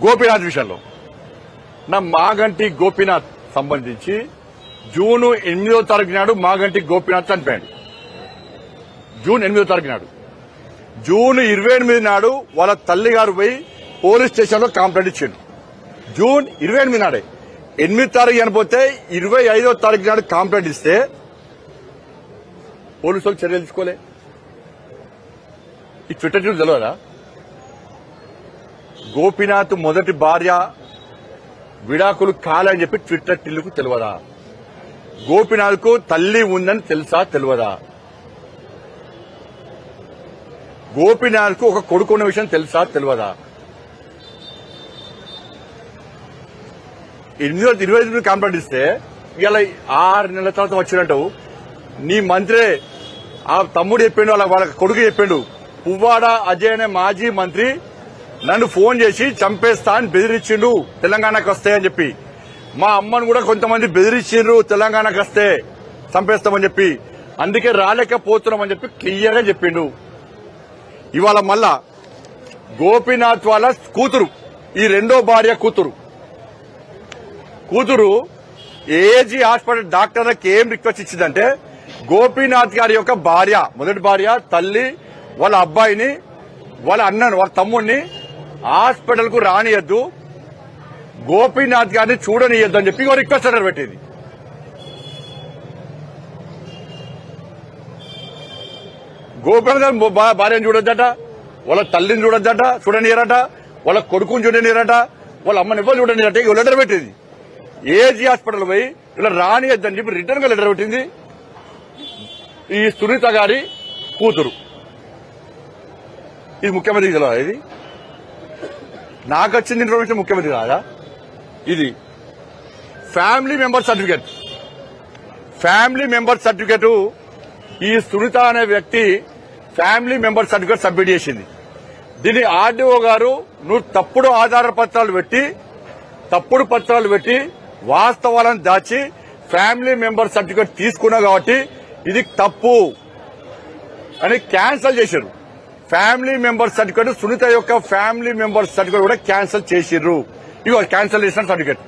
గోపీనాథ్ విషయంలో నా మాగంటి గోపీనాథ్ సంబంధించి జూన్ 8వ తారీఖు నాడు మాగంటి గోపీనాథ్ చనిపోయాడు. జూన్ 8వ తారీఖు నాడు. జూన్ 28 నాడు వాళ్ళ తల్లిగారు పోయి పోలీస్ స్టేషన్ లో కంప్లైంట్ ఇచ్చాడు. జూన్ 28 నాడే. 8 తారీఖు చనిపోతే 25వ తారీఖు నాడు కంప్లైంట్ ఇస్తే పోలీసు వాళ్ళు చర్యలు తీసుకోలే. ఈ ట్విట్టర్ న్యూస్ తెలియదా? గోపీనాథ్ మొదటి భార్య విడాకులు కాలని చెప్పి ట్విట్టర్ టిల్లుకు తెలియదా? గోపీనాథ్ కు తల్లి ఉందని తెలుసా తెలియదా? గోపీనాథ్ కు ఒక కొడుకున్న విషయం తెలుసా తెలియదా? 25 కంప్లైంట్ ఇస్తే ఇలా 6 నెలల తర్వాత వచ్చినట్టు నీ మంత్రే ఆ తమ్ముడు చెప్పిండు, వాళ్ళ కొడుకు చెప్పిండు. పువ్వాడ అజయ్ అనే మాజీ మంత్రి నన్ను ఫోన్ చేసి చంపేస్తా అని బెదిరించిండు తెలంగాణకు వస్తే అని చెప్పి. మా అమ్మను కూడా కొంతమంది బెదిరించిండ్రు తెలంగాణకు వస్తే చంపేస్తామని చెప్పి, అందుకే రాలేకపోతున్నామని చెప్పి క్లియర్ గా చెప్పిండు. ఇవాళ మళ్ళా గోపీనాథ్ వాళ్ళ కూతురు, ఈ రెండో భార్య కూతురు ఏజీ హాస్పిటల్ డాక్టర్లకు ఏం రిక్వెస్ట్ ఇచ్చిందంటే, గోపీనాథ్ గారి యొక్క భార్య, మొదటి భార్య తల్లి వాళ్ళ అబ్బాయిని, వాళ్ళ అన్నను, వాళ్ళ తమ్ముడిని హాస్పిటల్ కు రానియద్దు, గోపీనాథ్ గారిని చూడనియద్దు అని చెప్పి రిక్వెస్ట్ లెటర్ పెట్టింది. గోపీనాథ్ గారి భార్యను చూడొద్దట, వాళ్ళ తల్లిని చూడనియరట, వాళ్ళ కొడుకుని చూడనియరట, వాళ్ళ అమ్మని ఎవరు చూడనియరట. ఇక లెటర్ పెట్టింది. ఏజీ హాస్పిటల్ పోయి ఇలా రానియద్దని చెప్పి రిటర్న్ గా లెటర్ పెట్టింది ఈ సునీత గారి కూతురు. ఇది ముఖ్యమంత్రికి తెలియదా? ఇది నాకు వచ్చిన ఇన్ఫర్మేషన్ ముఖ్యమంత్రి కాదా? ఇది ఫ్యామిలీ మెంబర్ సర్టిఫికేట్ ఈ సునీత అనే వ్యక్తి ఫ్యామిలీ మెంబర్ సర్టిఫికేట్ సబ్మిట్ చేసింది. దీన్ని ఆర్డీఓ గారు నువ్వు తప్పుడు ఆధార పత్రాలు పెట్టి వాస్తవాలను దాచి ఫ్యామిలీ మెంబర్ సర్టిఫికేట్ తీసుకున్నావు కాబట్టి ఇది తప్పు అని క్యాన్సిల్ చేశారు. ఫ్యామిలీ మెంబర్ సర్టిఫికేట్ సునీత యొక్క ఫ్యామిలీ మెంబర్ సర్టిఫికేట్ కూడా క్యాన్సిల్ చేసిర్రు. ఇగో క్యాన్సిల్ చేసిన సర్టిఫికేట్.